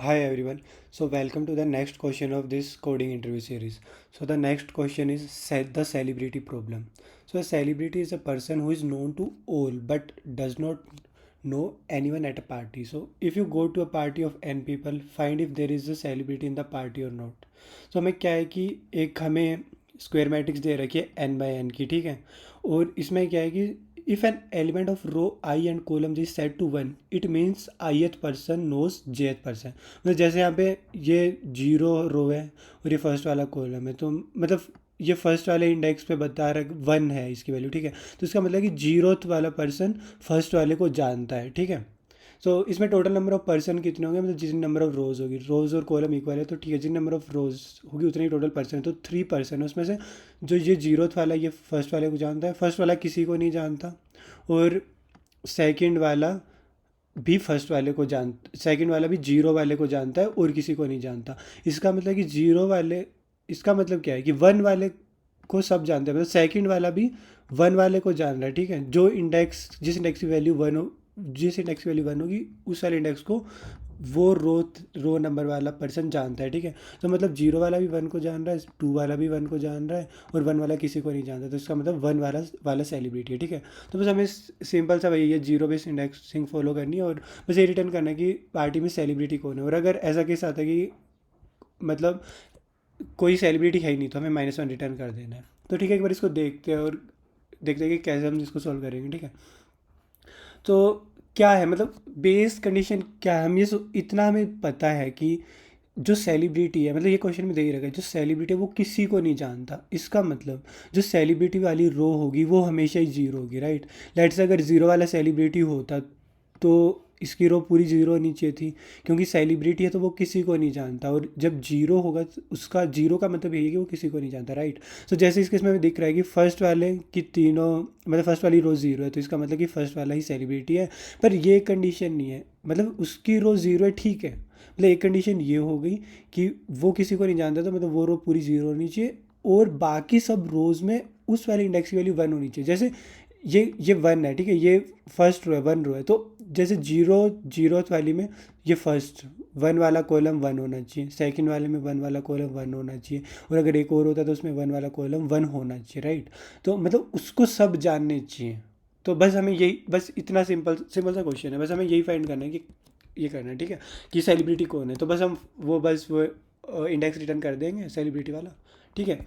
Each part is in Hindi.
Hi everyone. So welcome to the next question of this coding interview series. So the next question is the celebrity problem. So a celebrity is a person who is known to all but does not know anyone at a party. So if you go to a party of n people, find if there is a celebrity in the party or not. So हमें क्या है कि एक हमें स्क्वायर मैट्रिक्स दे रखी है n बाई n की, ठीक है। और इसमें क्या है कि if an element of row I and column j is set to 1 it means ith person knows jth person। मतलब जैसे यहाँ पे ये जीरो रो है और ये फर्स्ट वाला कॉलम है, तो मतलब ये फर्स्ट वाले इंडेक्स पे बता रहा है 1 है इसकी वैल्यू, ठीक है। तो इसका मतलब कि जीरोथ वाला पर्सन फर्स्ट वाले को जानता है, ठीक है। सो इसमें टोटल नंबर ऑफ पर्सन कितने होंगे, मतलब जितनी नंबर ऑफ रोज़ होगी, रोज़ और कॉलम इक्वल है तो ठीक है, जितनी नंबर ऑफ रोज़ होगी उतनी टोटल पर्सन है, तो 3 पर्सन है उसमें से। जो ये जीरोथ वाला ये फर्स्ट वाले को जानता है, फर्स्ट वाला किसी को नहीं जानता, और सेकंड वाला भी फर्स्ट वाले को सेकंड वाला भी जीरो वाले को जानता है और किसी को नहीं जानता। इसका मतलब कि जीरो वाले, इसका मतलब क्या है कि वन वाले को सब जानते हैं, मतलब सेकंड वाला भी वन वाले को जान रहा है, ठीक है। जो इंडेक्स जिस इंडेक्स की वैल्यू वन हो, जिस इंडेक्स की वैल्यू वन होगी उस वाले इंडेक्स को वो रो नंबर वाला पर्सन जानता है, ठीक है। तो मतलब जीरो वाला भी वन को जान रहा है, टू वाला भी वन को जान रहा है और वन वाला किसी को नहीं जानता, तो इसका मतलब वन वाला सेलिब्रिटी है, ठीक है। तो बस हमें सिंपल सा वही है, जीरो बेस इंडेक्सिंग फॉलो करनी है और बस ये रिटर्न करना है कि पार्टी में सेलिब्रिटी कौन है। और अगर ऐसा केस आता है कि मतलब कोई सेलिब्रिटी है ही नहीं तो हमें -1 रिटर्न कर देना है। तो ठीक है, एक बार इसको देखते हैं और देखते हैं कि कैसे हम इसको सॉल्व करेंगे, ठीक है। तो क्या है, मतलब बेस कंडीशन क्या है, हम इतना हमें पता है कि जो सेलिब्रिटी है, मतलब ये क्वेश्चन में दे ही रखा है, जो सेलिब्रिटी है वो किसी को नहीं जानता। इसका मतलब जो सेलिब्रिटी वाली रो होगी वो हमेशा ही जीरो होगी, राइट। लेट्स से अगर जीरो वाला सेलिब्रिटी होता तो इसकी रो पूरी जीरो होनी चाहिए थी, क्योंकि सेलिब्रिटी है तो वो किसी को नहीं जानता, और जब जीरो होगा तो उसका जीरो का मतलब यही है कि वो किसी को नहीं जानता, राइट। तो जैसे इसके इसमें दिख रहा है कि फर्स्ट वाले की तीनों, मतलब फर्स्ट वाली रो जीरो है, तो इसका मतलब कि फर्स्ट वाला ही सेलिब्रिटी है। पर ये कंडीशन नहीं है, मतलब उसकी रो जीरो है, ठीक है। मतलब एक कंडीशन ये हो गई कि वो किसी को नहीं जानता, तो मतलब वो रो पूरी जीरो होनी चाहिए और बाकी सब रोज़ में उस वाले इंडेक्स की वैल्यू वन होनी चाहिए। जैसे ये वन है, ठीक है, ये फर्स्ट रो है, वन रो है, तो जैसे जीरोथ वाली में ये फर्स्ट वन वाला कॉलम वन होना चाहिए, सेकंड वाले में वन वाला कॉलम वन होना चाहिए, और अगर एक और होता तो उसमें वन वाला कॉलम वन होना चाहिए, राइट। तो मतलब उसको सब जानने चाहिए। तो बस हमें यही, बस इतना सिंपल सिंपल सा क्वेश्चन है, बस हमें यही फाइंड करना है कि ये करना है, ठीक है, कि सेलिब्रिटी कौन है। तो बस हम वो इंडेक्स रिटर्न कर देंगे सेलिब्रिटी वाला, ठीक है।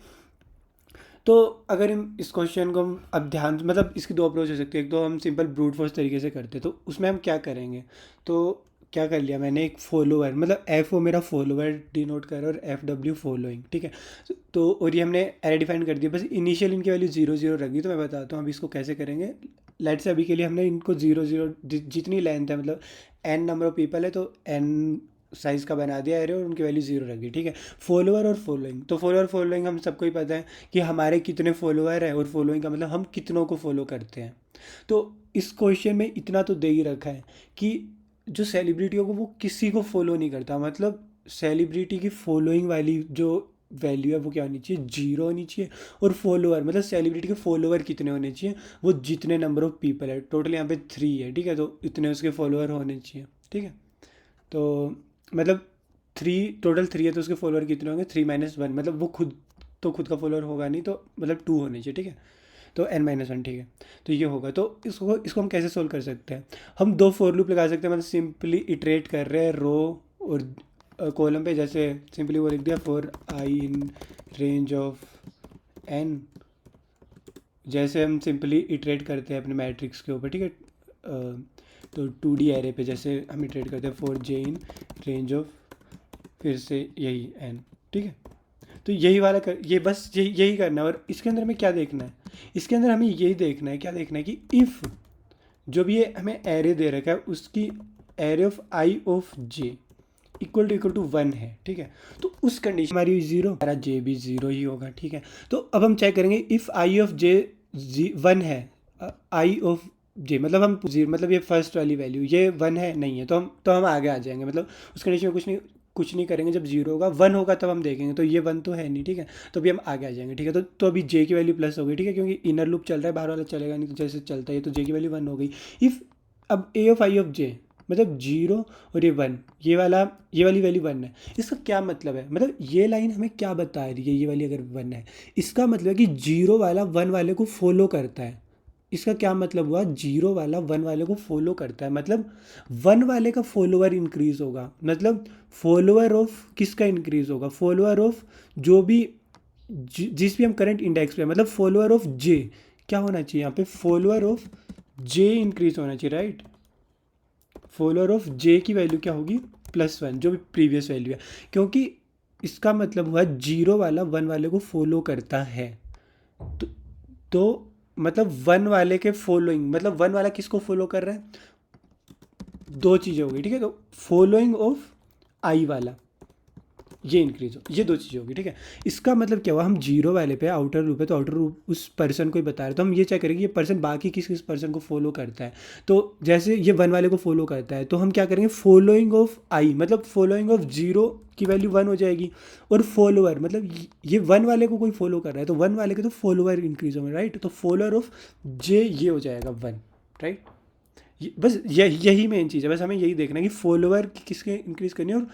तो अगर हम इस क्वेश्चन को हम अब ध्यान, मतलब इसकी दो अप्रोच हो सकती है। एक तो हम सिंपल ब्रूट फोर्स तरीके से करते, तो उसमें हम क्या करेंगे, तो क्या कर लिया मैंने, एक फॉलोअर, मतलब एफ ओ मेरा फॉलोअर डिनोट कर और एफ डब्ल्यू फॉलोइंग, ठीक है। तो और ये हमने एरे डिफाइन कर दिया, बस इनिशियल इनकी वैल्यू जीरो जीरो रख दी। तो मैं बताता हूँ अब इसको कैसे करेंगे। लेट से अभी के लिए हमने इनको जीरो जीरो जितनी लेंथ है, मतलब एन नंबर ऑफ पीपल है तो एन साइज़ का बना दिया एरे और उनकी वैल्यू जीरो रख दी, ठीक है। फॉलोअर और फॉलोइंग, तो फॉलोअर फॉलोइंग हम सबको ही पता है कि हमारे कितने फॉलोअर हैं, और फॉलोइंग का मतलब हम कितनों को फॉलो करते हैं। तो इस क्वेश्चन में इतना तो दे ही रखा है कि जो सेलिब्रिटी होगा वो किसी को फॉलो नहीं करता, मतलब सेलिब्रिटी की फॉलोइंग वाली जो वैल्यू है वो क्या होनी चाहिए, जीरो होनी चाहिए। और फॉलोअर मतलब सेलिब्रिटी के फॉलोअर कितने होने चाहिए, वो जितने नंबर ऑफ पीपल है, टोटल यहाँ पे 3 है, ठीक है, तो इतने उसके फॉलोअर होने चाहिए, ठीक है। तो मतलब 3 टोटल 3 है तो उसके फॉलोअर कितने होंगे, 3 - 1, मतलब वो खुद का फॉलोअर होगा नहीं, तो मतलब 2 होने चाहिए, ठीक है। तो n-1, ठीक है। तो ये होगा, तो इसको इसको हम कैसे सोल्व कर सकते हैं। हम दो फॉर लूप लगा सकते हैं, मतलब सिंपली इटरेट कर रहे हैं रो और कॉलम पे, जैसे सिंपली वो लिख दिया for I in range of n। जैसे हम सिंपली इटरेट करते हैं अपने मैट्रिक्स के ऊपर, ठीक है। तो 2D एरे पे जैसे हम इटरेट करते हैं for J in range of, फिर से यही n, ठीक है। तो यही वाला ये बस यही करना है। और इसके अंदर हमें क्या देखना है, इसके अंदर हमें यही देखना है, क्या देखना है कि इफ़ जो भी ये हमें एरे दे रखा है उसकी array of I of J equal to one है, ठीक है। तो उस कंडीशन हमारी जीरो, हमारा जे भी जीरो ही होगा, ठीक है। तो अब हम चेक करेंगे if I of J one है, आई ऑफ जे मतलब हम जीरो, मतलब ये फर्स्ट वाली वैल्यू ये वन है, नहीं है, तो हम आगे आ जाएंगे, मतलब उस कंडीशन में कुछ नहीं करेंगे। जब जीरो होगा, वन होगा तब हम देखेंगे, तो ये वन तो है नहीं, ठीक है। तो अभी हम आगे आ जाएंगे, ठीक है। तो अभी जे की वैल्यू प्लस हो गई, ठीक है, क्योंकि इनर लूप चल रहा है, बाहर वाला चलेगा नहीं, तो जैसे चलता है तो जे की वैल्यू वन हो गई। इफ़ अब ए ऑफ आई ऑफ जे मतलब 0 और ये 1, ये वाली वैल्यू 1 है। इसका क्या मतलब है, मतलब ये लाइन हमें क्या बता रही है, ये वाली अगर 1 है, इसका मतलब है कि 0 वाला 1 वाले को फॉलो करता है। इसका क्या मतलब हुआ, 0 वाला 1 वाले को फॉलो करता है, मतलब 1 वाले का फॉलोअर इंक्रीज होगा, मतलब फॉलोअर ऑफ किसका इंक्रीज होगा, फॉलोअर ऑफ जो भी जिस भी हम करंट इंडेक्स पे, मतलब फॉलोअर ऑफ जे क्या होना चाहिए यहाँ पे, फॉलोअर ऑफ जे इंक्रीज होना चाहिए, राइट। फॉलोअर ऑफ जे की वैल्यू क्या होगी, +1, जो भी प्रीवियस वैल्यू है, क्योंकि इसका मतलब हुआ 0 वाला 1 वाले को फॉलो करता है। तो, तो मतलब 1 वाले के फॉलोइंग, मतलब 1 वाला किसको फॉलो कर रहा है, दो चीज़ें हो गई, ठीक है। तो फॉलोइंग ऑफ आई वाला ये इंक्रीज हो, ये दो चीज़ें होगी, ठीक है। इसका मतलब क्या हुआ, हम 0 वाले पे आउटर लूप है, तो आउटर लूप उस पर्सन को ही बता रहे हैं, तो हम ये चेक करेंगे ये पर्सन बाकी किस किस पर्सन को फॉलो करता है। तो जैसे ये 1 वाले को फॉलो करता है, तो हम क्या करेंगे, फॉलोइंग ऑफ आई, मतलब फॉलोइंग ऑफ 0 की वैल्यू 1 हो जाएगी, और फॉलोअर मतलब ये 1 वाले को कोई फॉलो कर रहा है, तो 1 वाले के तो फॉलोअर इंक्रीज होंगे, राइट। तो फॉलोअर ऑफ जे ये हो जाएगा 1, राइट। बस यही मेन चीज़ है, बस हमें यही देखना है कि फॉलोअर किसके इंक्रीज करनी है और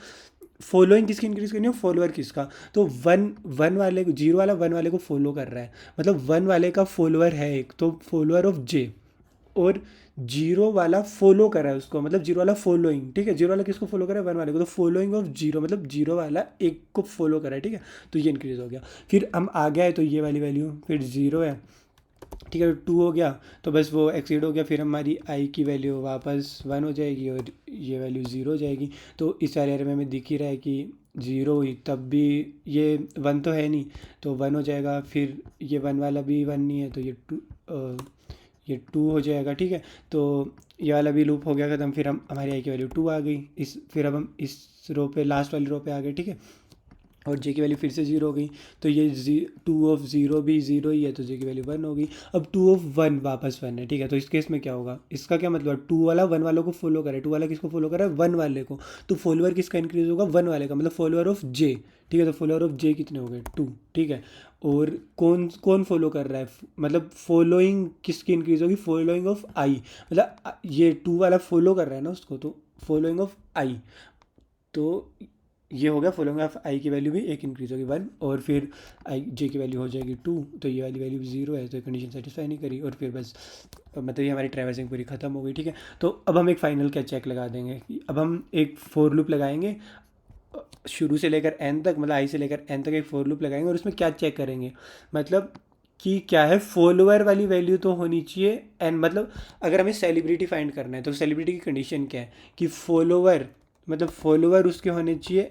फॉलोइंग किसकी इंक्रीज करनी है, फॉलोअर किसका। तो 1 वाले को, 0 वाला 1 वाले को फॉलो कर रहा है, मतलब 1 वाले का फॉलोअर है एक, तो फॉलोअर ऑफ जे, और 0 वाला फॉलो कर रहा है उसको, मतलब 0 वाला फॉलोइंग, ठीक है। 0 वाला किसको फॉलो कर रहा है, 1 वाले को, तो फॉलोइंग ऑफ 0 मतलब 0 वाला एक को फॉलो कर रहा है, ठीक है। तो ये इंक्रीज हो गया, फिर हम आ गए तो ये वाली वैल्यू फिर 0 है, ठीक है। 2 हो गया, तो बस वो एक्सीड हो गया, फिर हमारी आई की वैल्यू वापस 1 हो जाएगी और ये वैल्यू 0 हो जाएगी। तो इस वाले एरर में हमें दिख ही रहा है कि 0 हुई, तब भी ये 1 तो है नहीं, तो 1 हो जाएगा, फिर ये 1 वाला भी 1 नहीं है, तो ये 2 हो जाएगा, ठीक है। तो ये वाला भी लूप हो गया ख़त्म, फिर हम हमारी आई की वैल्यू 2 आ गई, फिर अब हम इस रो पे, लास्ट वाली रो पे आ गए, ठीक है। और जे की वैल्यू फिर से 0 हो गई, तो ये 2 ऑफ 0 भी 0 ही है, तो जे की वैल्यू 1 हो गई। अब 2 ऑफ 1 वापस 1 है, ठीक है। तो इस केस में क्या होगा, इसका क्या मतलब, 2 वाला 1 वालों को फॉलो करे, 2 वाला किसको फॉलो करे, 1 वाले को, तो फॉलोअर किसका इंक्रीज होगा, 1 वाले का, मतलब फॉलोअर ऑफ जे, ठीक है। तो फॉलोअर ऑफ जे कितने हो गए, 2, ठीक है। और कौन कौन फॉलो कर रहा है, मतलब फॉलोइंग किसकी इंक्रीज होगी, फॉलोइंग ऑफ आई, मतलब ये 2 वाला फॉलो कर रहा है ना उसको, तो फॉलोइंग ऑफ आई, तो ये हो गया फॉलोइंग ऑफ आई की वैल्यू भी एक इंक्रीज होगी 1, और फिर आई जे की वैल्यू हो जाएगी 2, तो ये वाली वैल्यू 0 है, तो कंडीशन सेटिस्फाई नहीं करी, और फिर बस मतलब ये हमारी ट्रैवर्सिंग पूरी ख़त्म हो गई, ठीक है। तो अब हम एक फाइनल क्या चेक लगा देंगे, अब हम एक फोर लूप लगाएंगे शुरू से लेकर एन तक, मतलब आई से लेकर एन तक एक फोर लूप लगाएंगे, और उसमें क्या चेक करेंगे, मतलब कि क्या है, फॉलोअर वाली वैल्यू तो होनी चाहिए एन, मतलब अगर हमें सेलिब्रिटी फाइंड करना है, तो सेलिब्रिटी की कंडीशन क्या है कि फॉलोअर, मतलब फॉलोअर उसके होने चाहिए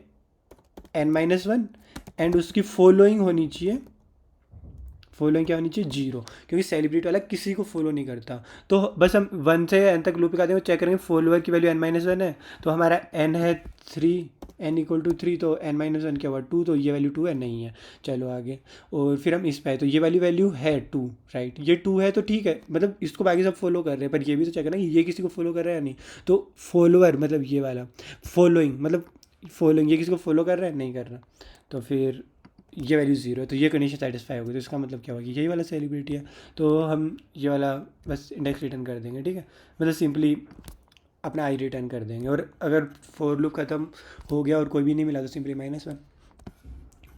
n-1, एंड उसकी फॉलोइंग होनी चाहिए, फॉलोइंग क्या होनी चाहिए, 0, क्योंकि सेलिब्रिटी वाला किसी को फॉलो नहीं करता। तो बस हम 1 से n तक लूप लगा देंगे, चेक करेंगे फॉलोअर की वैल्यू n-1 है, तो हमारा n है 3, n=3, तो n-1 क्या हुआ 2, तो ये वैल्यू 2 है, नहीं है, चलो आगे। और फिर हम इस पे, तो ये वाली वैल्यू है 2, राइट, ये 2 है तो ठीक है, मतलब इसको बाकी सब फॉलो कर रहे हैं, पर ये भी तो चेक करना कि ये किसी को फॉलो कर रहा है या नहीं। तो फॉलोअर मतलब ये वाला, फॉलोइंग मतलब फॉलोइंग, ये किसी को फॉलो कर रहा है, नहीं कर रहा, तो फिर ये वैल्यू 0 है, तो ये कंडीशन सेटिस्फाई होगी, तो इसका मतलब क्या होगा, यही वाला सेलिब्रिटी है, तो हम ये वाला बस इंडेक्स रिटर्न कर देंगे, ठीक है। मतलब सिंपली अपना आई रिटर्न कर देंगे, और अगर फॉर लूप ख़त्म हो गया और कोई भी नहीं मिला, तो सिंपली -1।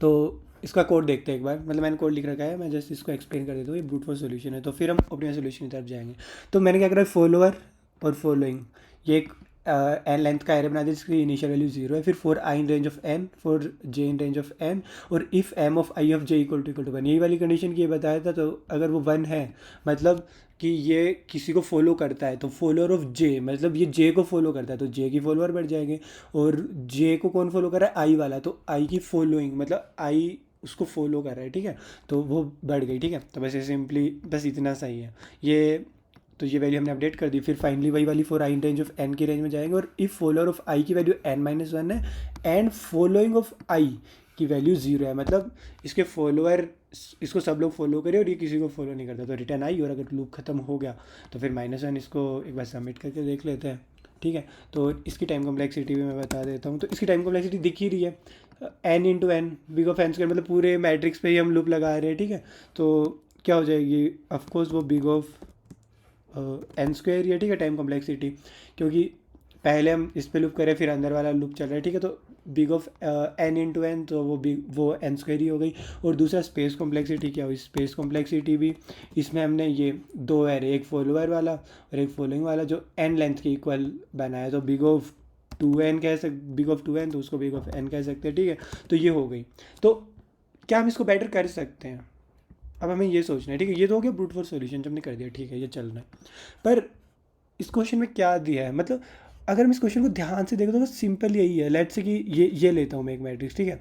तो इसका कोड देखते हैं एक बार, मतलब मैंने कोड लिख रखा है, मैं जस्ट इसको एक्सप्लेन कर देता हूँ, ये ब्रूट फोर्स सोल्यूशन है, तो फिर हम अपने सोल्यूशन की तरफ जाएंगे। तो मैंने क्या करा, फॉलोअर और फॉलोइंग, ये एक एन लेंथ का एरे बना दिया जिसकी इनिशियल वैल्यू 0 है, फिर for I in range of N, for J in range of N, और if M of I of J equal to 1, यही वाली कंडीशन की ये बताया था। तो अगर वो 1 है, मतलब कि ये किसी को फॉलो करता है, तो फॉलोअर ऑफ जे, मतलब ये जे को फॉलो करता है, तो जे की फॉलोअर बढ़ जाएंगे, और जे को कौन फॉलो कर रहा है, आई वाला, तो आई की फॉलोइंग मतलब आई उसको फॉलो कर रहा है, ठीक है, तो वो बढ़ गई, ठीक है। तो बस ये सिंपली बस इतना सही है ये, तो ये वैल्यू हमने अपडेट कर दी। फिर फाइनली वही वाली for I in range of n की रेंज में जाएंगे, और इफ फॉलोअर ऑफ आई की वैल्यू n-1 है, एंड फॉलोइंग ऑफ आई की वैल्यू 0 है, मतलब इसके फॉलोअर, इसको सब लोग फॉलो करें और ये किसी को फॉलो नहीं करता, तो रिटर्न आई, और अगर लूप खत्म हो गया तो फिर -1 इसको एक बार सबमिट करके देख लेते हैं, ठीक है। तो इसकी टाइम कॉम्प्लेक्सिटी भी मैं बता देता हूँ, तो इसकी टाइम कॉम्प्लेक्सिटी दिख ही रही है, n×n, big of N square, मतलब पूरे मैट्रिक्स पे ही हम लूप लगा रहे हैं, ठीक है। तो क्या हो जाएगी, ऑफकोर्स वो बिग ऑफ n स्क्वायर ही है, ठीक है, टाइम कॉम्प्लेक्सिटी, क्योंकि पहले हम इस पे लूप करें, फिर अंदर वाला लूप चल रहा है, ठीक है। तो big of n into n, तो वो एन स्क्वायर ही हो गई। और दूसरा स्पेस कॉम्प्लेक्सिटी क्या हुई, स्पेस कॉम्प्लेक्सिटी भी इसमें हमने ये दो एरे, एक फॉलोअर वाला और एक फॉलोइंग वाला, जो एन लेंथ के इक्वल बनाया, तो big of two n big of two n, तो उसको बिग ऑफ एन कह सकते हैं, ठीक है। तो ये हो गई। तो क्या हम इसको बेटर कर सकते हैं, अब हमें ये सोचना है, ठीक है। ये तो हो गया ब्रूट फोर्स सॉल्यूशन जो हमने कर दिया, ठीक है, ये चल रहा है। पर इस क्वेश्चन में क्या दिया है, मतलब अगर हम इस क्वेश्चन को ध्यान से देखें तो बस सिंपल यही है। लेट्स से कि ये लेता हूँ मैं एक मैट्रिक्स, ठीक है।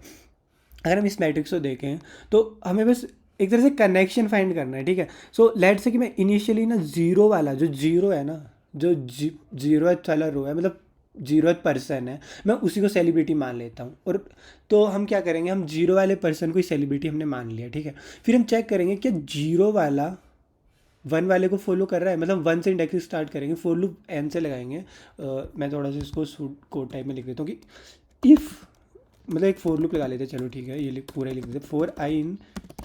अगर हम इस मैट्रिक्स को देखें तो हमें बस एक तरह से कनेक्शन फाइंड करना है, ठीक है। सो लेट्स से कि मैं इनिशियली ना जीरो वाला, जो जीरो है ना, जो जीरो वाला रो है, मतलब जीरो पर्सन है, मैं उसी को सेलिब्रिटी मान लेता हूँ। और तो हम क्या करेंगे, हम जीरो वाले पर्सन को ही सेलिब्रिटी हमने मान लिया, ठीक है। फिर हम चेक करेंगे कि जीरो वाला वन वाले को फॉलो कर रहा है, मतलब वन से इंडेक्सिंग स्टार्ट करेंगे, फॉर लूप एन से लगाएंगे। मैं थोड़ा सा इसको कोड टाइप में लिख देता हूँ कि इफ़, मतलब एक फॉर लूप लगा लेते हैं, चलो ठीक है, ये पूरा लिख देते हैं। For I in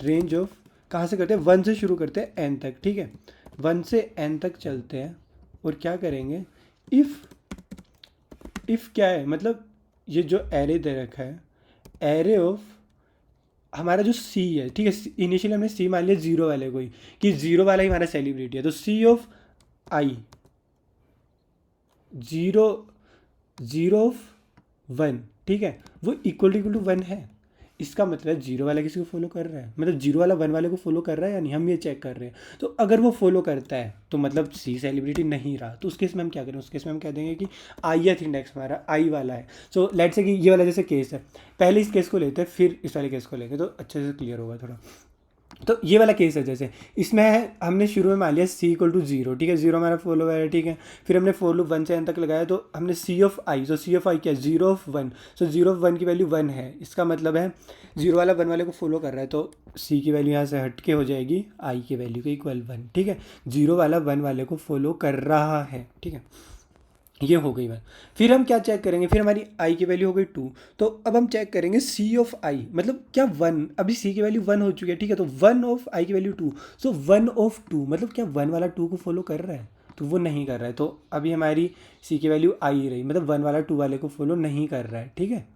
range of, कहाँ से करते हैं, वन से शुरू करते हैं एन तक, ठीक है। वन से एन तक चलते हैं और क्या करेंगे, इफ़ क्या है, मतलब ये जो एरे दे रखा है, एरे ऑफ हमारा जो सी है, ठीक है, इनिशियली हमने सी मान लिया जीरो वाले को ही, कि जीरो वाला ही हमारा सेलिब्रिटी है। तो C of I zero, zero of one, ठीक है, वो इक्वल टू वन है। इसका मतलब जीरो वाला किसी को फॉलो कर रहा है, मतलब जीरो वाला वन वाले को फॉलो कर रहा है या नहीं, हम ये चेक कर रहे हैं। तो अगर वो फॉलो करता है तो मतलब सी सेलिब्रिटी नहीं रहा। तो उस केस में हम क्या करें, उस केस में हम कह देंगे कि ith इंडेक्स हमारा आई वाला है। सो लेट से कि ये वाला जैसे केस है, पहले इस केस को लेते हैं फिर इस वाले केस को लेंगे, तो अच्छे से क्लियर होगा थोड़ा। तो ये वाला केस है, जैसे इसमें है, हमने शुरू में मान लिया सी इक्वल टू जीरो, ठीक है, जीरो हमारा फॉलो है, ठीक है। फिर हमने फॉर लूप वन से एन तक लगाया, तो हमने सी ऑफ आई, तो सी ऑफ आई क्या है, zero of one. So zero of one की वैल्यू वन है, इसका मतलब है जीरो वाला वन वाले को फॉलो कर रहा है, तो सी की वैल्यू यहाँ से हट के हो जाएगी आई की वैल्यू के इक्वल वन, ठीक है। जीरो वाला वन वाले को फॉलो कर रहा है, ठीक है, ये हो गई बात। फिर हम क्या चेक करेंगे, फिर हमारी आई की वैल्यू हो गई टू, तो अब हम चेक करेंगे सी ऑफ आई, मतलब क्या वन, अभी सी की वैल्यू वन हो चुकी है, ठीक है। तो वन ऑफ आई की value two, so one of two, मतलब क्या वन वाला टू को फॉलो कर रहा है, तो वो नहीं कर रहा है। तो अभी हमारी सी की वैल्यू आई रही, मतलब वन वाला टू वाले को फॉलो नहीं कर रहा है, ठीक है,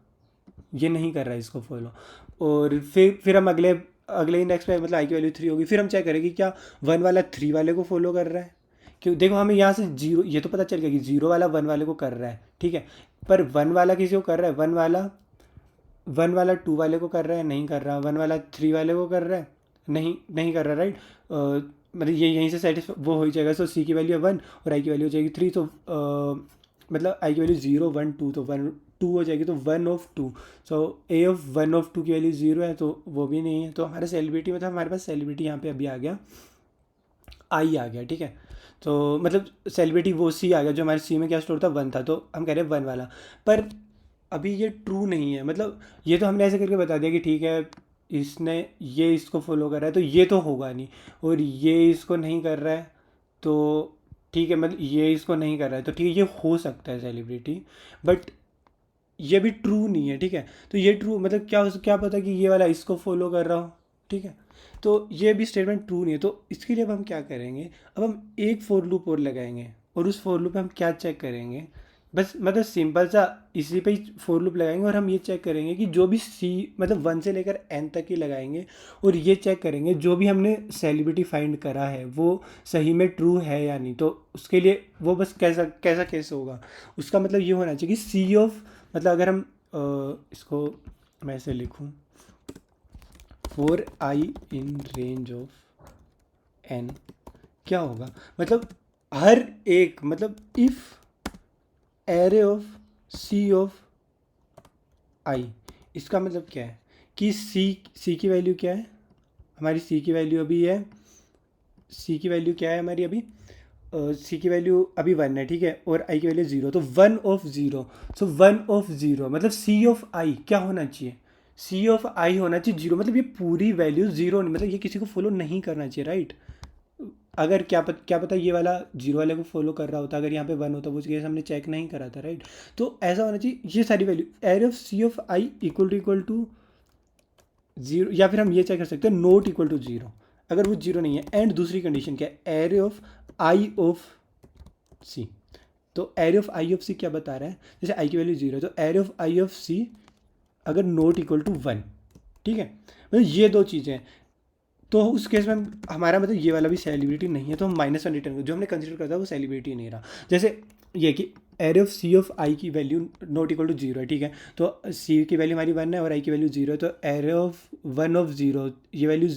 ये नहीं कर रहा है इसको फॉलो। और फिर हम अगले अगले इंडेक्स पे, मतलब आई की वैल्यू थ्री होगी, फिर हम चेक करेंगे क्या वन वाला थ्री वाले को फॉलो कर रहा है। क्यों, देखो हमें यहाँ से जीरो, ये तो पता चल गया कि जीरो वाला वन वाले को कर रहा है, ठीक है। पर वन वाला किसी को कर रहा है, वन वाला टू वाले को कर रहा है, नहीं कर रहा। वन वाला थ्री वाले को कर रहा है, नहीं नहीं कर रहा, राइट। मतलब ये यहीं से सेटिस्फाई वो हो ही जाएगा। सो सी की वैल्यू है वन और आई की वैल्यू हो जाएगी थ्री, तो मतलब आई की वैल्यू जीरो वन टू, तो वन टू हो जाएगी, तो one of two. So a of one of two की वैल्यू जीरो है, तो वो भी नहीं है। तो हमारा सेलिब्रिटी, मतलब हमारे पास सेलिब्रिटी यहाँ पे अभी आ गया, आई आ गया, ठीक है। तो मतलब सेलिब्रिटी वो सी आ गया, जो हमारे सी में क्या स्टोर था, वन था, तो हम कह रहे हैं वन वाला। पर अभी ये ट्रू नहीं है, मतलब ये तो हमने ऐसे करके बता दिया कि ठीक है, इसने ये इसको फॉलो कर रहा है, तो ये तो होगा नहीं। और ये इसको नहीं कर रहा है, तो ठीक है, मतलब ये इसको नहीं कर रहा है, तो ठीक है, ये हो सकता है सेलिब्रिटी, बट ये भी ट्रू नहीं है, ठीक है। तो ये ट्रू मतलब क्या पता कि ये वाला इसको फॉलो कर रहा हो, ठीक है। तो ये भी स्टेटमेंट ट्रू नहीं है। तो इसके लिए अब हम क्या करेंगे, अब हम एक फॉर लूप और लगाएंगे, और उस फॉर लूप पे हम क्या चेक करेंगे, बस मतलब सिंपल सा इसी पे ही फॉर लूप लगाएंगे, और हम ये चेक करेंगे कि जो भी सी, मतलब वन से लेकर एन तक ही लगाएंगे, और ये चेक करेंगे जो भी हमने सेलिब्रिटी फाइंड करा है वो सही में ट्रू है या नहीं। तो उसके लिए वो बस कैसा कैसा केस होगा, उसका मतलब ये होना चाहिए कि सी ऑफ, मतलब अगर हम इसको मैं ऐसे लिखूँ, for I in range of N, क्या होगा, मतलब हर एक, मतलब if array of C of I, इसका मतलब क्या है कि सी की वैल्यू क्या है, हमारी सी की वैल्यू अभी है, सी की वैल्यू क्या है हमारी अभी, सी की वैल्यू अभी वन है, ठीक है, और आई की वैल्यू जीरो, तो one of zero. So one of zero मतलब सी ऑफ आई क्या होना चाहिए, सी ऑफ आई होना चाहिए जीरो, मतलब ये पूरी वैल्यू जीरो नहीं, मतलब ये किसी को फॉलो नहीं करना चाहिए, राइट। अगर क्या पता ये वाला जीरो वाले को फॉलो कर रहा होता, अगर यहाँ पे वन होता, वो केस हमने चेक नहीं करा था, राइट। तो ऐसा होना चाहिए, ये सारी value array of C of i equal to zero, या फिर हम ये चेक कर सकते हैं नोट इक्वल टू जीरो, अगर वो जीरो नहीं है। एंड दूसरी कंडीशन क्या है, एरे ऑफ आई ऑफ सी, तो एरे ऑफ आई ऑफ सी क्या बता रहा है, जैसे आई की वैल्यू 0 है तो एरे ऑफ आई ऑफ सी अगर नॉट इक्वल टू 1, ठीक है, मतलब ये दो चीज़ें हैं, तो उस केस में हमारा मतलब ये वाला भी सेलिब्रिटी नहीं है, तो हम -1 रिटर्न कर, जो हमने कंसिडर करता है वो सेलिब्रिटी नहीं रहा। जैसे ये कि array of C of i की वैल्यू नॉट इक्वल टू 0 है, ठीक है, तो सी की वैल्यू हमारी 1 है और आई की वैल्यू 0 है, तो एरे ऑफ 1 ऑफ 0 ये वैल्यू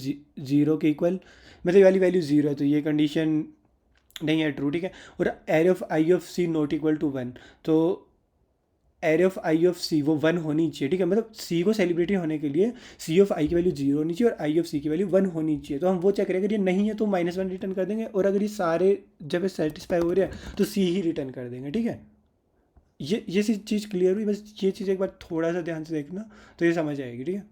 0 के इक्वल, मतलब ये वाली वैल्यू 0 है, तो ये कंडीशन नहीं है ट्रू, ठीक है। और array of I of C not equal to 1, तो array of I of c वो 1 होनी चाहिए, ठीक है, मतलब सी को सेलिब्रिटी होने के लिए सी ऑफ आई की वैल्यू 0 होनी चाहिए और आई ऑफ सी की वैल्यू 1 होनी चाहिए, तो हम वो चेक करें, अगर ये नहीं है तो -1 रिटर्न कर देंगे, और अगर ये सारे जब सेटिस्फाई हो रहे हैं तो सी ही रिटर्न कर देंगे, ठीक है। ये चीज़ क्लियर हुई, बस ये चीज़ एक बार थोड़ा सा ध्यान से देखना तो ये समझ आएगी, ठीक है।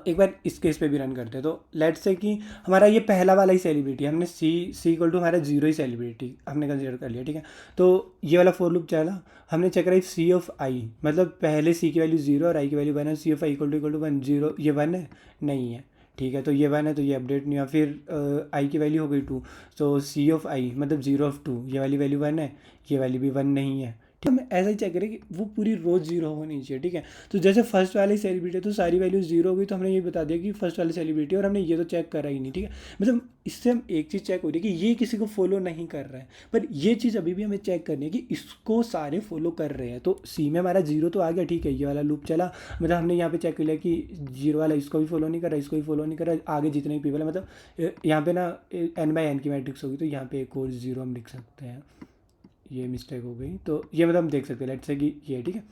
एक बार इस केस पे भी रन करते हैं, तो लेट्स से कि हमारा ये पहला वाला ही सेलिब्रिटी, हमने सी इक्वल टू हमारा 0 ही सेलिब्रिटी हमने कंसिडर कर लिया, ठीक है। तो ये वाला फॉर लूप चला, हमने चेक करा सी ऑफ आई, मतलब पहले सी की वैल्यू 0 और आई की वैल्यू 1 है, सी ऑफ आई इक्वल टू 1, 0 ये 1 है, नहीं है, ठीक है, तो ये 1 है तो ये अपडेट नहीं हुआ, फिर आई की वैल्यू हो गई 2, तो सी ऑफ आई मतलब 0 ऑफ 2 ये वाली वैल्यू 1 है, ये वाली भी 1 नहीं है, ठीक है। हमें ऐसा ही चेक करें कि वो पूरी रोज 0 होनी चाहिए, ठीक है। तो जैसे फर्स्ट वाली सेलिब्रिटी है तो सारी वैल्यू 0 हो गई, तो हमने ये बता दिया कि फर्स्ट वाली सेलिब्रिटी, और हमने ये तो चेक करा ही नहीं, ठीक है। मतलब इससे हम एक चीज़ चेक हो रही है कि ये किसी को फॉलो नहीं कर रहा है, पर ये चीज़ अभी भी हमें चेक करनी है कि इसको सारे फॉलो कर रहे हैं, तो सी में हमारा 0 तो आ गया, ठीक है, ये वाला लूप चला, मतलब हमने यहाँ पे चेक कर लिया कि 0 वाला इसको भी फॉलो नहीं कर रहा, इसको भी फॉलो नहीं कर रहा, आगे जितने भी पीपल है, मतलब यहाँ पे ना n/n की मैट्रिक्स होगी, तो यहाँ पे एक और 0 हम लिख सकते हैं, ये मिस्टेक हो गई, तो ये मतलब हम देख सकते हैं लेट्स से कि ये, ठीक है।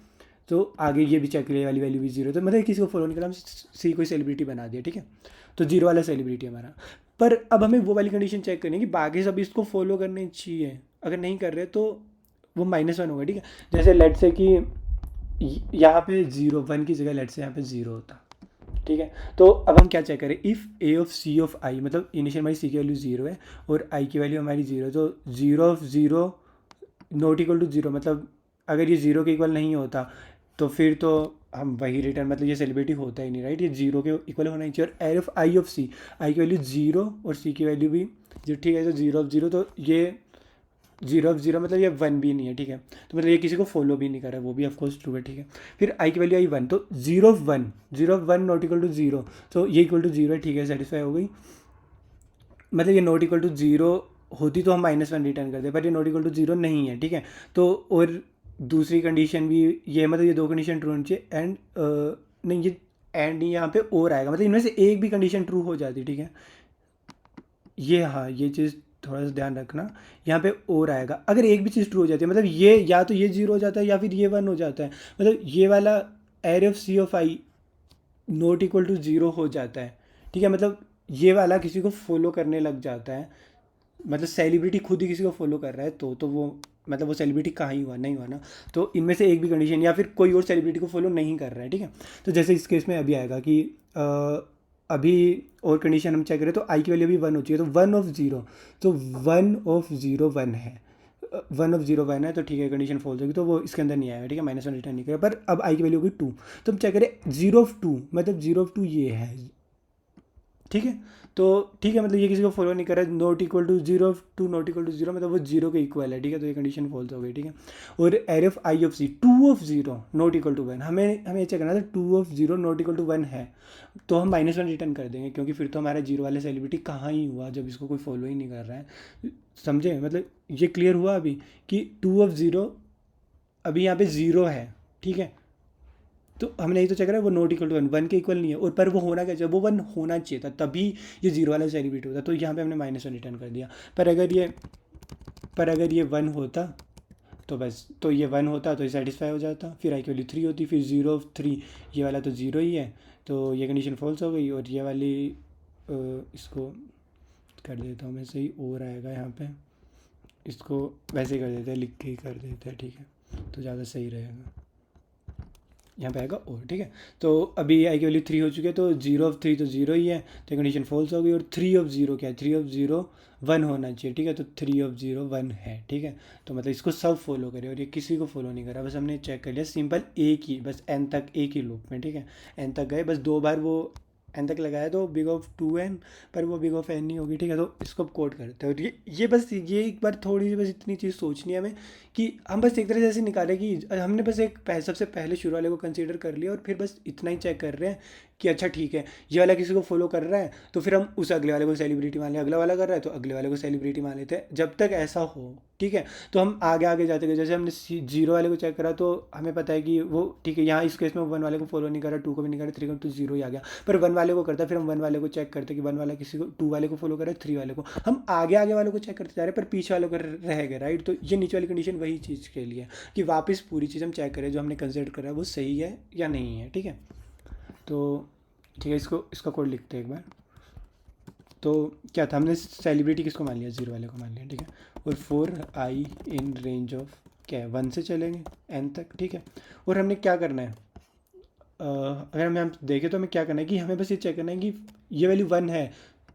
तो आगे ये भी चेक करिए वाली वैल्यू भी 0, तो मतलब किसी को फॉलो नहीं करा, हम सी कोई सेलिब्रिटी बना दिया, ठीक है, तो 0 वाला सेलिब्रिटी हमारा। पर अब हमें वो वाली कंडीशन चेक करनी है कि बाकी सब इसको फॉलो करने चाहिए, अगर नहीं कर रहे तो वो -1 होगा, ठीक है। जैसे लेट्स से कि यहाँ पे 0 1 की जगह लेट्स से यहाँ पे 0 होता, ठीक है। तो अब हम क्या चेक करें, if A of C of I, मतलब इनिशियल हमारी सी की वैल्यू 0 है और आई की वैल्यू हमारी 0 है, तो 0 ऑफ 0 नॉट इक्वल टू 0, मतलब अगर ये 0 के इक्वल नहीं होता तो फिर तो हम वही रिटर्न, मतलब ये सेलिब्रिटी होता ही नहीं, राइट, ये 0 के इक्वल होना ही चाहिए। और एरे ऑफ आई ऑफ सी, आई की वैल्यू 0 और सी की वैल्यू भी जो, ठीक है, तो 0 ऑफ 0, तो ये 0 ऑफ 0 मतलब ये 1 भी नहीं है, ठीक है, तो मतलब ये किसी को फॉलो भी नहीं कर रहा है, वो भी ऑफकोर्स ट्रू है, ठीक है। फिर आई की वैल्यू आई 1, तो 0 ऑफ 1 नॉट इक्वल टू 0, तो ये इक्वल टू 0 है, ठीक है, सेटिस्फाई हो गई, मतलब ये नॉट इक्वल टू 0 होती तो हम -1 रिटर्न करते, पर ये नॉट इक्वल टू 0 नहीं है, ठीक है। तो और दूसरी कंडीशन भी ये, मतलब ये दो कंडीशन ट्रू होनी चाहिए, एंड नहीं, ये एंड नहीं, यहाँ पे और आएगा, मतलब इनमें से एक भी कंडीशन ट्रू हो जाती, ठीक है, ये, हाँ, ये चीज़ थोड़ा सा ध्यान रखना, यहाँ पे और आएगा, अगर एक भी चीज़ ट्रू हो जाती है, मतलब ये या तो ये 0 हो जाता है या फिर ये 1 हो जाता है, मतलब ये वाला array of C of I not equal to 0 हो जाता है, ठीक है, मतलब ये वाला किसी को फॉलो करने लग जाता है, मतलब सेलिब्रिटी खुद ही किसी को फॉलो कर रहा है, तो वो मतलब वो सेलिब्रिटी कहाँ ही हुआ, नहीं हुआ ना, तो इनमें से एक भी कंडीशन, या फिर कोई और सेलिब्रिटी को फॉलो नहीं कर रहा है, ठीक है। तो जैसे इस केस में अभी आएगा कि अभी और कंडीशन हम चेक करें, तो आई की वैल्यू अभी 1 हो चाहिए, तो 1 ऑफ 0, तो 1 ऑफ 0 1 है, 1 ऑफ 0 1 है, तो ठीक है, कंडीशन फॉल्स होगी, तो वो इसके अंदर नहीं आएगा, ठीक है, -1 रिटर्न नहीं करेगा। पर अब आई की वैल्यू होगी 2, तो हम चेक करें 0 ऑफ 2, मतलब 0 ऑफ 2 ये है, ठीक है, तो ठीक है, मतलब ये किसी को फॉलो नहीं कर रहा है, not equal to 0 of 2 not equal to 0, मतलब वो 0 के इक्वल है, ठीक है, तो ये कंडीशन फॉल्स हो गई, ठीक है। और array of I of C 2 of 0 not equal to 1, हमें चेक करना था 2 ऑफ 0 नॉट इक्वल टू 1 है, तो हम -1 रिटर्न कर देंगे, क्योंकि फिर तो हमारा 0 वाले सेलिब्रिटी कहाँ ही हुआ जब इसको कोई फॉलो ही नहीं कर रहा है, समझे, मतलब ये क्लियर हुआ अभी कि 2 ऑफ 0 अभी यहाँ पे 0 है, ठीक है, तो हमने यही तो चेक करा वो नॉट इक्वल टू 1 के इक्वल नहीं है, और पर वो होना क्या चाहिए, वो 1 होना चाहिए था, तभी ये 0 वाला सेलिब्रेट होता, तो यहाँ पे हमने -1 रिटर्न कर दिया। पर अगर ये 1 होता तो बस, तो ये 1 होता तो ये सेटिस्फाई हो जाता, फिर आई की वैल्यू 3 होती, फिर 0 ऑफ 3, ये वाला तो 0 ही है, तो ये कंडीशन फॉल्स हो गई, और ये वाली इसको कर देता हूँ मैं सही, और आएगा यहाँ पे, इसको वैसे ही कर देते हैं, लिख के ही कर देते हैं, ठीक है, तो ज़्यादा सही रहेगा, यहाँ पे आएगा और, ठीक है। तो अभी आई की वैल्यू 3 हो चुकी है, तो 0 ऑफ 3 तो 0 ही है, तो कंडीशन फॉल्स हो गई, और 3 ऑफ 0 क्या है, 3 ऑफ 0 1 होना चाहिए, ठीक है, तो 3 ऑफ 0 1 है, ठीक है, तो मतलब इसको सब फॉलो करे, और ये किसी को फॉलो नहीं करा, बस हमने चेक कर लिया सिंपल एक ही, बस एन तक एक ही लूप में, ठीक है, एन तक गए, बस 2 बार वो एन तक लगाया तो बिग ऑफ 2n, पर वो बिग ऑफ n नहीं होगी, ठीक है। तो इसको कोड करते हैं। और ये बस ये एक बार थोड़ी सी बस इतनी चीज़ सोचनी है हमें कि हम बस एक तरह से ऐसे निकालें कि हमने बस एक सबसे पहले शुरू वाले को कंसीडर कर लिया और फिर बस इतना ही चेक कर रहे हैं कि अच्छा ठीक है ये वाला किसी को फॉलो कर रहा है तो फिर हम उस अगले वाले को सेलिब्रिटी मान लें, अगला वाला कर रहा है तो अगले वाले को सेलिब्रिटी मान लेते हैं, जब तक ऐसा हो, ठीक है। तो हम आगे आगे जाते गए, जैसे हमने जीरो वाले को चेक करा तो हमें पता है कि वो ठीक है, यहाँ इस केस में वन वाले को फॉलो नहीं करा, टू को भी नहीं करा, थ्री को, तो जीरो ही आ गया। पर वन वाले को करता है, फिर हम वन वाले को चेक करते कि वन वाला किसी को टू वाले को फॉलो करे, थ्री वाले को, हम आगे आगे वालों को चेक करते जा रहे हैं पर पीछे वालों को रह गए, राइट। तो ये नीचे वाली कंडीशन वही चीज़ के लिए कि वापस पूरी चीज़ हम चेक करें जो हमने कंसिडर करा है वो सही है या नहीं है, ठीक है। तो ठीक है, इसको इसका कोड लिखते हैं एक बार। तो क्या था, हमने सेलिब्रिटी किसको मान लिया, जीरो वाले को मान लिया, ठीक है। और four I in range of क्या है, वन से चलेंगे एन तक, ठीक है। और हमने क्या करना है, अगर हम देखें तो हमें क्या करना है कि हमें बस ये चेक करना है कि ये वैल्यू वन है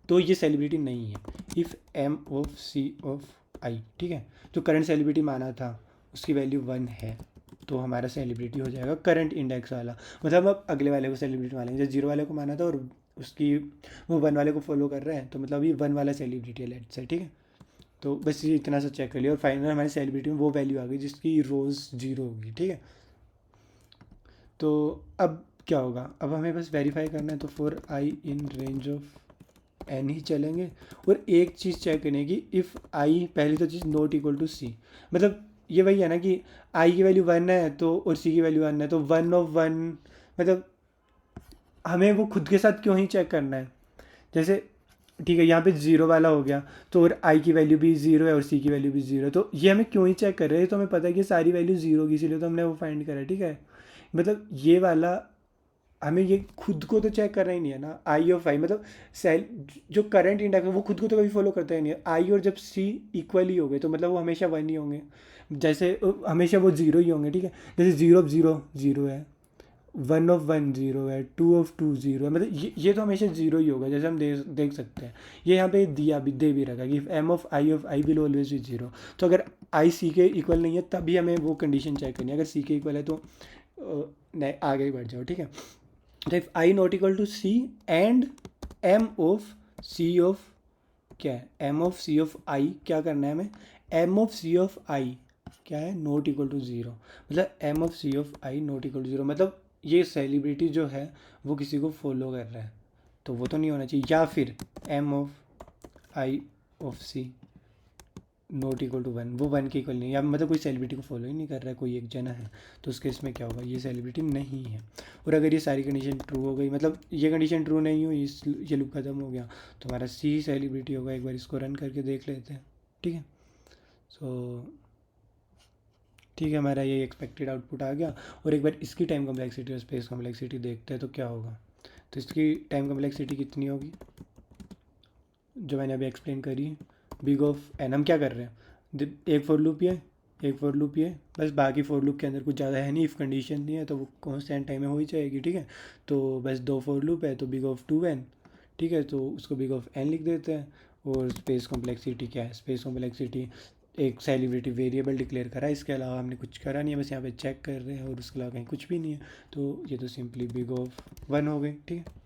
तो ये सेलिब्रिटी नहीं है। If M of C of I, ठीक है, जो करंट सेलिब्रिटी माना था उसकी वैल्यू वन है तो हमारा सेलिब्रिटी हो जाएगा करंट इंडेक्स वाला। मतलब अब अगले वाले को सेलिब्रिटी मानेंगे, जैसे जीरो वाले को माना था और उसकी वो वन वाले को फॉलो कर रहा है तो मतलब ये वन वाला सेलिब्रिटी है लेट्स से, ठीक है। तो बस ये इतना सा चेक कर लिया और फाइनल हमारी सेलिब्रिटी में वो वैल्यू आ गई जिसकी रोज़ जीरो होगी, ठीक है। तो अब क्या होगा, अब हमें बस वेरीफाई करना है, तो for I in range of N ही चलेंगे। और एक चीज़ चेक करनी है कि इफ़ आई, पहली तो चीज़ नॉट इक्वल टू सी, मतलब ये वही है ना कि आई की वैल्यू वन है तो और सी की वैल्यू वन है तो वन ऑफ वन, मतलब हमें वो खुद के साथ क्यों ही चेक करना है। जैसे ठीक है यहाँ पे ज़ीरो वाला हो गया तो और आई की वैल्यू भी ज़ीरो है और सी की वैल्यू भी ज़ीरो है, तो ये हमें क्यों ही चेक कर रहे हैं, तो हमें पता है कि सारी वैल्यू ज़ीरो की, इसीलिए तो हमने वो फाइंड करा है, ठीक है। मतलब ये वाला हमें ये खुद को तो चेक करना ही नहीं है ना, आई ऑफ आई मतलब सेल जो करंट इंडेक्स है वो खुद को तो कभी फॉलो करता ही नहीं है। आई और जब सी इक्वल ही हो गए तो मतलब वो हमेशा वन ही होंगे, जैसे हमेशा वो ज़ीरो ही होंगे, ठीक है। जैसे ज़ीरो ऑफ ज़ीरो ज़ीरो है, वन ऑफ वन ज़ीरो है, टू ऑफ टू ज़ीरो है, मतलब ये तो हमेशा ज़ीरो ही होगा, जैसे हम देख सकते हैं। ये यहाँ पे दिया भी दे भी रखा कि M of I will always be zero. तो अगर आई सी के इक्वल नहीं है तभी हमें वो कंडीशन चेक करनी है, अगर सी के इक्वल है तो नहीं आगे ही बढ़ जाओ, ठीक है। तो if I not equal to C and M of C of क्या है, M of C of I क्या करना है हमें, M of C of I क्या है, नॉट इक्वल टू ज़ीरो, मतलब M of C of I not equal to zero, मतलब ये सेलिब्रिटी जो है वो किसी को फॉलो कर रहा है तो वो तो नहीं होना चाहिए। या फिर M of I of C not equal to one, वो वन के इक्वल नहीं है, या मतलब कोई सेलिब्रिटी को फॉलो ही नहीं कर रहा है, कोई एक जना है, तो उस केस में क्या होगा, ये सेलिब्रिटी नहीं है। और अगर ये सारी कंडीशन ट्रू हो गई, मतलब ये कंडीशन ट्रू नहीं हुई, ये लूप खत्म हो गया, तो हमारा सी सेलिब्रिटी होगा। एक बार इसको रन करके देख लेते हैं, ठीक है। सो ठीक है, हमारा ये एक्सपेक्टेड आउटपुट आ गया। और एक बार इसकी टाइम कम्प्लेक्सिटी और स्पेस कम्प्लेक्सिटी देखते हैं तो क्या होगा। तो इसकी टाइम कम्प्लेक्सिटी कितनी होगी जो मैंने अभी एक्सप्लेन करी, बिग ऑफ एन। हम क्या कर रहे हैं, एक फॉर लूप है, एक फॉर लूप है, बस बाकी फॉर लूप के अंदर कुछ ज़्यादा है नहीं, इफ़ कंडीशन नहीं है तो वो कॉन्स्टेंट टाइम में हो ही जाएगी, ठीक है। तो बस दो फॉर लूप है तो बिग ऑफ टू एन, ठीक है, तो उसको बिग ऑफ एन लिख देते हैं। और स्पेस कॉम्प्लेक्सिटी क्या है, स्पेस कॉम्प्लेक्सिटी एक सेलिब्रिटी वेरिएबल डिक्लेयर करा है, इसके अलावा हमने कुछ करा नहीं है, बस यहाँ पे चेक कर रहे हैं और उसके अलावा कहीं कुछ भी नहीं है, तो ये तो सिंपली बिग ऑफ वन हो गई, ठीक है।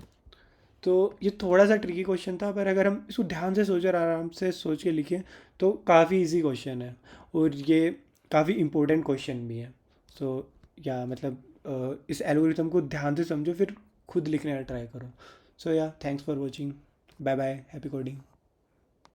तो ये थोड़ा सा ट्रिकी क्वेश्चन था, पर अगर हम इसको ध्यान से सोच और आराम से सोच के लिखें तो काफ़ी इजी क्वेश्चन है और ये काफ़ी इम्पोर्टेंट क्वेश्चन भी है। सो या मतलब इस एल्गोरिथम को ध्यान से समझो फिर खुद लिखने का ट्राई करो। So yeah thanks for watching, bye bye, happy coding.